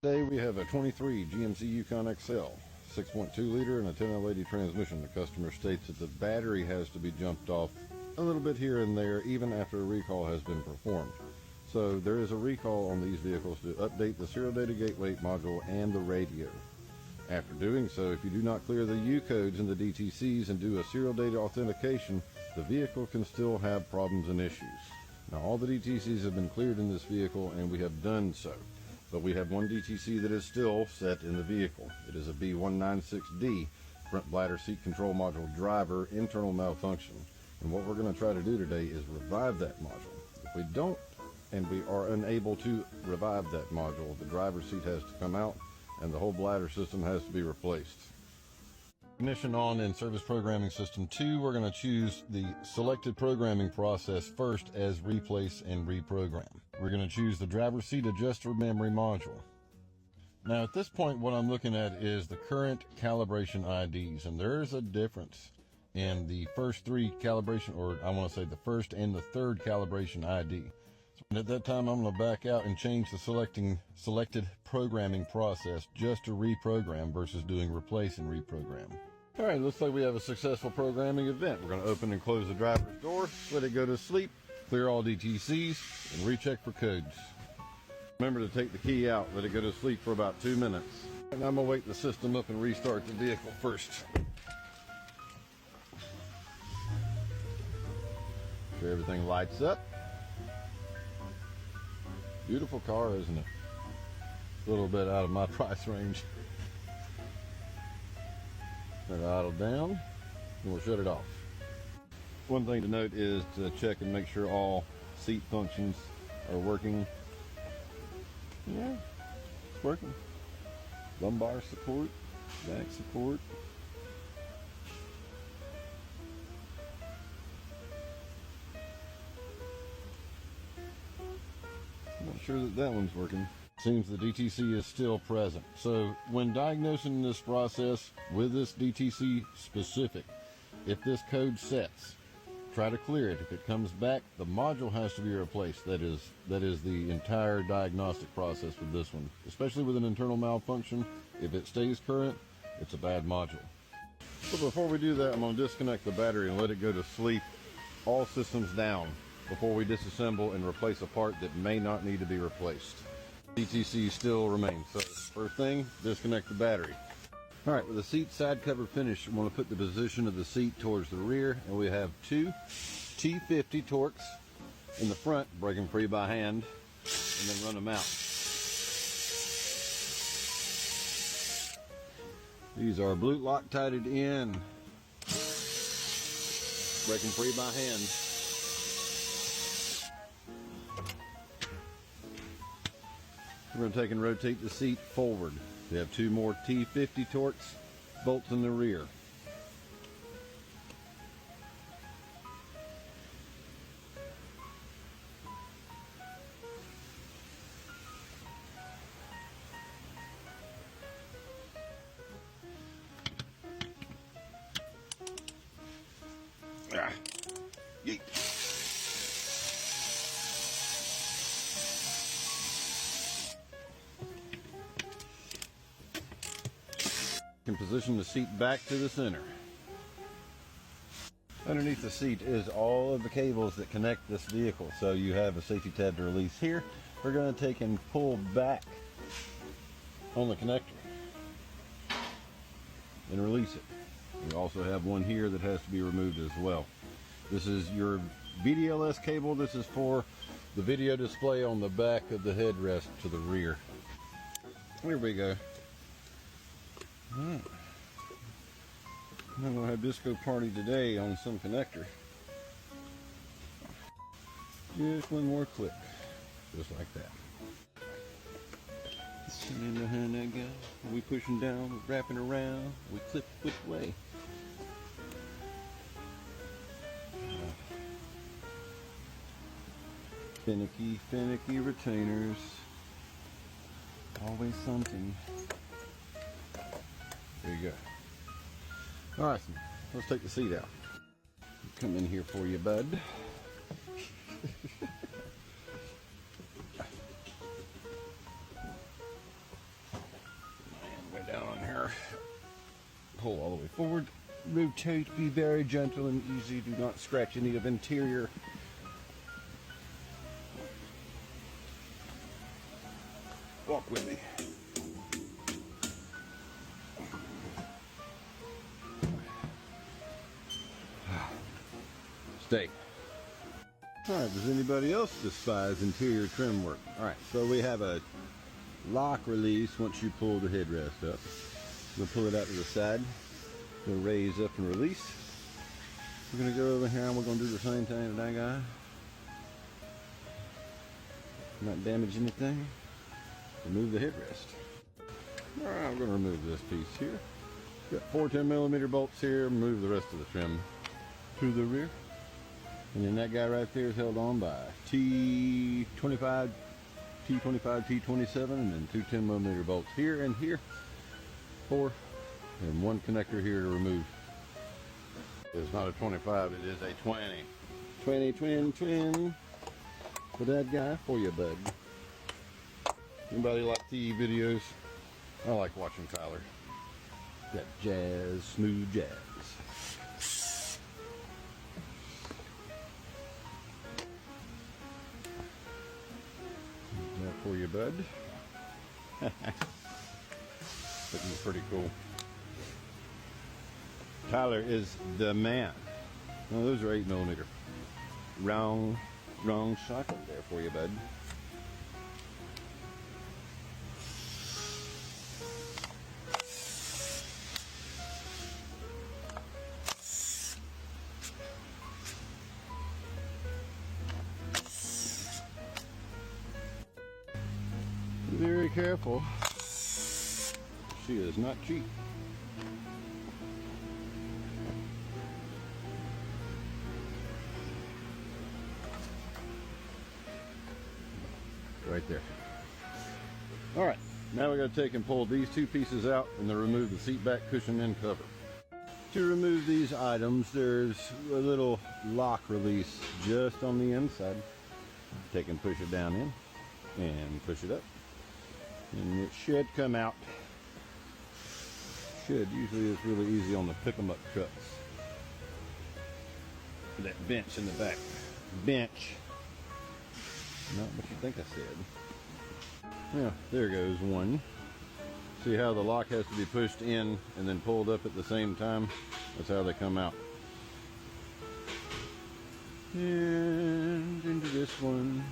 Today we have a 23 GMC Yukon XL, 6.2 liter and a 10L80 transmission. The customer states that the battery has to be jumped off a little bit here and there even after a recall has been performed. So there is a recall on these vehicles to update the serial data gateway module and the radio. After doing so, if you do not clear the U codes and the DTCs and do a serial data authentication, the vehicle can still have problems and issues. Now all the DTCs have been cleared in this vehicle and we have done so. But we have one DTC that is still set in the vehicle. It is a B196D front bladder seat control module driver internal malfunction. And what we're going to try to do today is revive that module. If we don't, and we are unable to revive that module, the driver's seat has to come out and the whole bladder system has to be replaced. Ignition on in service programming system 2, we're going to choose the selected programming process first as replace and reprogram. We're going to choose the driver seat adjuster memory module. Now at this point what I'm looking at is the current calibration IDs, and there is a difference in the first three calibration, or I want to say the first and the third calibration ID. So at that time I'm going to back out and change the selected programming process just to reprogram versus doing replace and reprogram. All right, looks like we have a successful programming event. We're going to open and close the driver's door, let it go to sleep, clear all DTCs, and recheck for codes. Remember to take the key out, let it go to sleep for about 2 minutes. And I'm going to wake the system up and restart the vehicle first. Sure everything lights up. Beautiful car, isn't it? A little bit out of my price range. Let it idle down, and we'll shut it off. One thing to note is to check and make sure all seat functions are working. Yeah, it's working. Lumbar support, back support. I'm not sure that that one's working. Seems the DTC is still present. So when diagnosing this process with this DTC specific, if this code sets, try to clear it. If it comes back, the module has to be replaced. That is the entire diagnostic process with this one, especially with an internal malfunction. If it stays current, it's a bad module. So before we do that, I'm going to disconnect the battery and let it go to sleep, all systems down, before we disassemble and replace a part that may not need to be replaced. DTC still remains. So first thing, disconnect the battery. All right, with the seat side cover finished, we want to put the position of the seat towards the rear, and we have two T50 Torx in the front, break them free by hand, and then run them out. These are Blue Loctited in, break them free by hand. We're going to take and rotate the seat forward. We have two more T50 Torx bolts in the rear. Yeet. Can position the seat back to the center. Underneath the seat is all of the cables that connect this vehicle, so you have a safety tab to release here. We're going to take and pull back on the connector and release it. We also have one here that has to be removed as well. This is your VDLS cable. This is for the video display on the back of the headrest to the rear. Here we go. Alright. I'm going to have disco party today on some connector. Just one more click. Just like that. And behind that guy. We pushing down, we're wrapping around, we clip which way. Finicky retainers. Always something. There you go. Alright, let's take the seat out. Come in here for you, bud. Pull all the way forward. Rotate, be very gentle and easy. Do not scratch any of interior. Walk with me. Stay. Alright, does anybody else despise interior trim work? Alright, so we have a lock release once you pull the headrest up. We'll pull it out to the side. We'll raise up and release. We're going to go over here and we're going to do the same thing to that guy. Not damage anything. Remove the headrest. Alright, I'm going to remove this piece here. Got 4 10mm bolts here. Move the rest of the trim to the rear. And then that guy right there is held on by T25, T27, and then 2 10mm bolts here and here. 4, and 1 connector here to remove. It's not a 25, it is a 20. 20, twin. For that guy, for you, bud. Anybody like TV videos? I like watching Tyler. That jazz, smooth jazz. That for you, bud. Looking pretty cool. Tyler is the man. Oh, those are 8mm. Wrong socket there for you, bud. Very careful. She is not cheap. Right there. All right, now we got to take and pull these 2 pieces out and then remove the seat back cushion and cover. To remove these items, there's a little lock release just on the inside. Take and push it down in and push it up. And it should come out. Usually it's really easy on the pick 'em up trucks. That bench in the back. Bench. Not what you think I said. Yeah, there goes one. See how the lock has to be pushed in and then pulled up at the same time? That's how they come out. And into this one.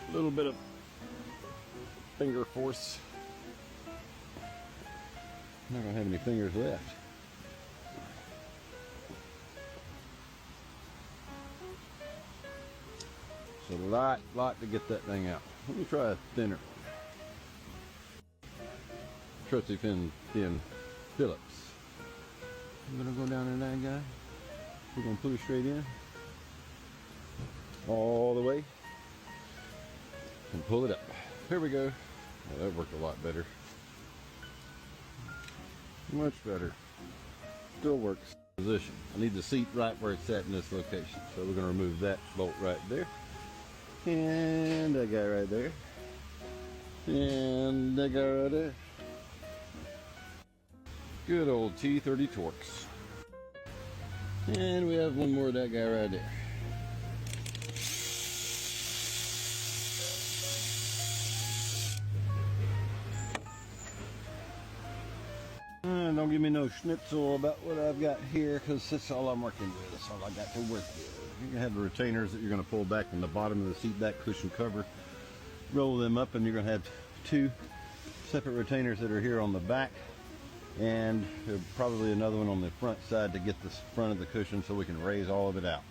A little bit of finger force. I'm not gonna have any fingers left. It's a lot to get that thing out. Let me try a thinner one. Trusty thin Phillips. I'm gonna go down in that guy. We're gonna pull it straight in. All the way. And pull it up. Here we go. Oh, that worked a lot better. Much better. Still works. Position. I need the seat right where it's at in this location. So we're going to remove that bolt right there. And that guy right there. And that guy right there. Good old T30 Torx. And we have one more of that guy right there. Don't give me no schnitzel about what I've got here, because that's all I'm working with. That's all I got to work with. You're going to have the retainers that you're going to pull back from the bottom of the seat back cushion cover. Roll them up, and you're going to have 2 separate retainers that are here on the back. And probably another one on the front side to get the front of the cushion so we can raise all of it out.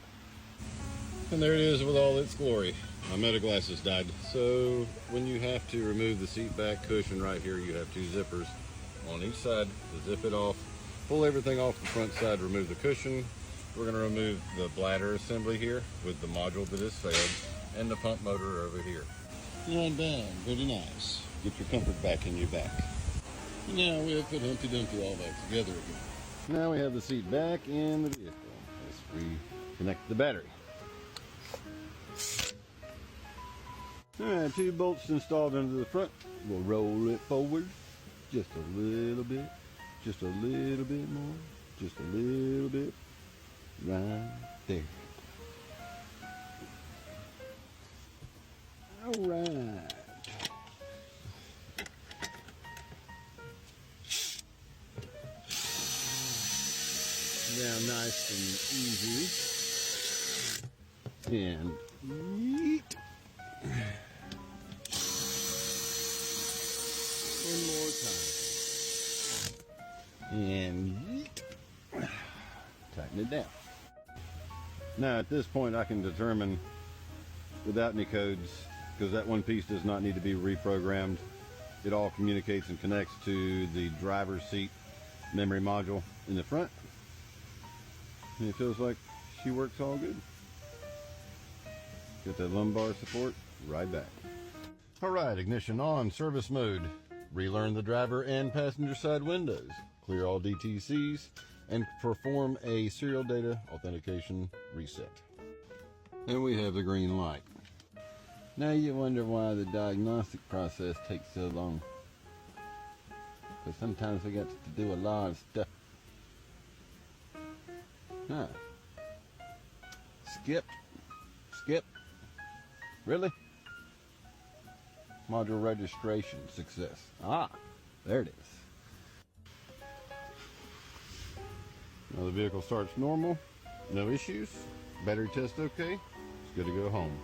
And there it is with all its glory. My meta glasses died. So when you have to remove the seat back cushion right here, you have 2 zippers on each side to zip it off. Pull everything off the front side, remove the cushion. We're going to remove the bladder assembly here with the module that is failed and the pump motor over here. Not bad, very nice. Get your comfort back in your back. Now we have put Humpty Dumpty all back together again. Now we have the seat back in the vehicle. Let's reconnect the battery. Alright, 2 bolts installed into the front. We'll roll it forward. Just a little bit. Just a little bit more. Just a little bit. Right there. All right. Now nice and easy. And yeet. One more time. And yeet. Tighten it down. Now at this point I can determine without any codes, because that one piece does not need to be reprogrammed. It all communicates and connects to the driver's seat memory module in the front. And it feels like she works all good. Get that lumbar support right back. All right, ignition on, service mode. Relearn the driver and passenger side windows. Clear all DTCs and perform a serial data authentication reset. And we have the green light. Now you wonder why the diagnostic process takes so long. Because sometimes we got to do a lot of stuff. Huh. Skip. Really? Module registration success. Ah, there it is. Now the vehicle starts normal. No issues. Battery test okay. It's good to go home.